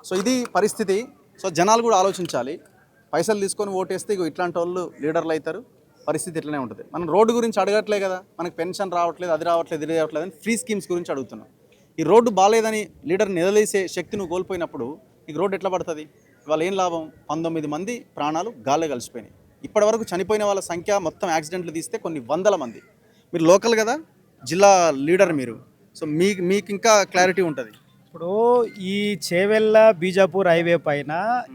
So ఇది పరిస్థితి. So జనాలు కూడా ఆలోచించాలి. పైసలు తీసుకొని ఓటేస్తే ఇగో ఇట్లాంటి వాళ్ళు లీడర్లు అవుతారు. పరిస్థితి ఇట్లనే ఉంటుంది. మనం రోడ్డు గురించి అడగట్లే కదా, మనకు పెన్షన్ రావట్లేదు, అది రావట్లేదు, ఇది రావట్లేదు అని ఫ్రీ స్కీమ్స్ గురించి అడుగుతున్నాం. ఈ రోడ్డు బాగాలేదని లీడర్ నిలదీసే శక్తి నువ్వు కోల్పోయినప్పుడు నీకు రోడ్డు ఎట్లా పడుతుంది? ఇవాళ ఏం లాభం? 19 మంది ప్రాణాలు గాల్లో కలిసిపోయినాయి. ఇప్పటివరకు చనిపోయిన వాళ్ళ సంఖ్య మొత్తం యాక్సిడెంట్లు తీస్తే కొన్ని వందల మంది. మీరు లోకల్ కదా, జిల్లా లీడర్ మీరు. సో మీకు ఇంకా క్లారిటీ ఉంటుంది. ఇప్పుడు ఈ చేవెళ్ళ బీజాపూర్ హైవే పైన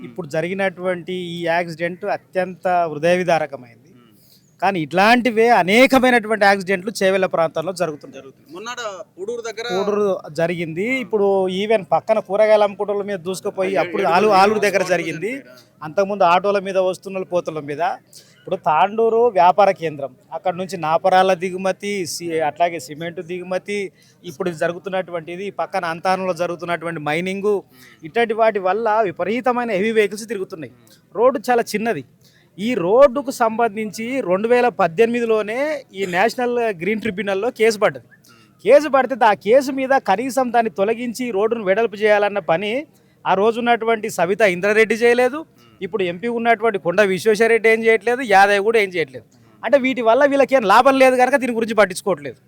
ఇప్పుడు జరిగినటువంటి ఈ యాక్సిడెంట్ అత్యంత హృదయ విదారకమైంది. కానీ ఇట్లాంటివే అనేకమైనటువంటి యాక్సిడెంట్లు చేవెళ్ళ ప్రాంతంలో జరుగుతుంది. మొన్నడ పూడూరు దగ్గర పూడూరు జరిగింది. ఇప్పుడు ఈవెన్ పక్కన కూరగాయల అమ్ముకుంటుల మీద దూసుకుపోయి అప్పుడు ఆలూరు దగ్గర జరిగింది. అంతకుముందు ఆటోల మీద వస్తున్న పోతుల మీద. ఇప్పుడు తాండూరు వ్యాపార కేంద్రం, అక్కడ నుంచి నాపరాల దిగుమతి, అట్లాగే సిమెంట్ దిగుమతి, ఇప్పుడు జరుగుతున్నటువంటిది పక్కన అంతానంలో జరుగుతున్నటువంటి మైనింగు, ఇట్లాంటి వాటి వల్ల విపరీతమైన హెవీ వెహికల్స్ తిరుగుతున్నాయి. రోడ్డు చాలా చిన్నది. ఈ రోడ్డుకు సంబంధించి 2018లోనే ఈ నేషనల్ గ్రీన్ ట్రిబ్యునల్లో కేసు పడ్డది. కేసు పడితే ఆ కేసు మీద కనీసం దాన్ని తొలగించి రోడ్డును వెడల్పు చేయాలన్న పని ఆ రోజు ఉన్నటువంటి సవితా ఇంద్రారెడ్డి చేయలేదు. ఇప్పుడు ఎంపీ ఉన్నటువంటి కొండ విశ్వేశ్వరరెడ్డి ఏం చేయట్లేదు, యాదవ్ కూడా ఏం చేయట్లేదు. అంటే వీటి వల్ల వీళ్ళకేం లాభం లేదు కనుక దీని గురించి పట్టించుకోవట్లేదు.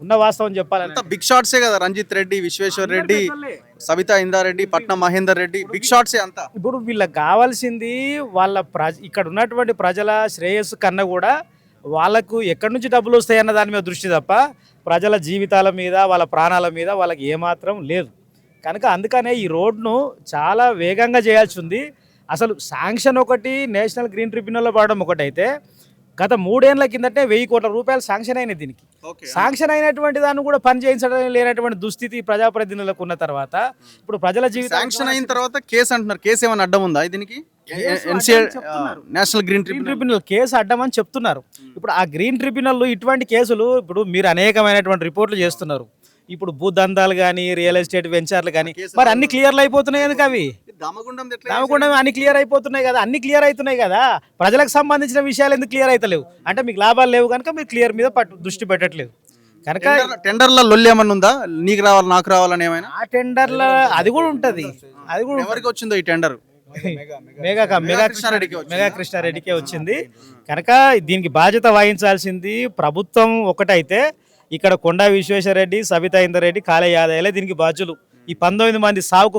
ఉన్న వాస్తవం చెప్పాలంటే బిగ్ షాట్సే కదా, రంజిత్ రెడ్డి, విశ్వేశ్వర్ రెడ్డి, సవితా ఇందారెడ్డి, పట్నం మహేందర్ రెడ్డి, బిగ్ షాట్సే అంతా. ఇప్పుడు వీళ్ళకి కావాల్సింది వాళ్ళ ఇక్కడ ఉన్నటువంటి ప్రజల శ్రేయస్సు కన్నా కూడా వాళ్ళకు ఎక్కడి నుంచి డబ్బులు వస్తాయన్న దాని మీద దృష్టి తప్ప ప్రజల జీవితాల మీద, వాళ్ళ ప్రాణాల మీద వాళ్ళకి ఏమాత్రం లేదు. కనుక అందుకనే ఈ రోడ్ను చాలా వేగంగా చేయాల్సి ఉంది. అసలు శాంక్షన్ ఒకటి నేషనల్ గ్రీన్ ట్రిబ్యునల్లో పడడం ఒకటైతే, గత 3 ఏళ్ల కిందటే 1000 కోట్ల రూపాయలు శాంక్షన్ అయినాయి. దీనికి శాంక్షన్ అయినటువంటి దాన్ని కూడా పని చేయించడం లేనటువంటి దుస్థితి ప్రజాప్రతినిధులకు ఉన్న తర్వాత ఇప్పుడు ప్రజల జీవితం శాంక్షన్ అయిన తర్వాత కేసు అంటున్నారు. కేసు ఏమైనా అడ్డం ఉందా దీనికి? నేషనల్ గ్రీన్ ట్రిబ్యునల్ కేసు అడ్డమని చెప్తున్నారు. ఇప్పుడు ఆ గ్రీన్ ట్రిబ్యునల్ ఇటువంటి కేసులు ఇప్పుడు మీరు అనేకమైనటువంటి రిపోర్ట్లు చేస్తున్నారు. ఇప్పుడు భూదందాలు కానీ, రియల్ ఎస్టేట్ వెంచర్లు కానీ, మరి అన్ని క్లియర్లు అయిపోతున్నాయి. ఎందుకు అవి దామగుండం అన్ని క్లియర్ అయిపోతున్నాయి కదా, అన్ని క్లియర్ అవుతున్నాయి కదా. ప్రజలకు సంబంధించిన విషయాలు ఎందుకు క్లియర్ అవుతలేవు అంటే మీకు లాభాలు లేవు కనుక మీరు క్లియర్ మీద దృష్టి పెట్టట్లేదు. కనుక టెండర్ల లొల్లి ఏమన్నా ఉందా? నీకు రావాలి, నాకు రావాలని ఏమైనా? ఆ టెండర్ల అది కూడా ఉంటుంది. అది కూడా ఎవరికి వచ్చిందో ఈ టెండర్? మెగా కృష్ణారెడ్డికే వచ్చింది. కనుక దీనికి బాధ్యత వహించాల్సింది ప్రభుత్వం ఒకటైతే, ఇక్కడ కొండా విశ్వేశ్వరరెడ్డి, సబితా ఇందర్ రెడ్డి, కాళే యాదయ్యలే దీనికి బాధ్యులు. ఈ 19 మంది సావుకు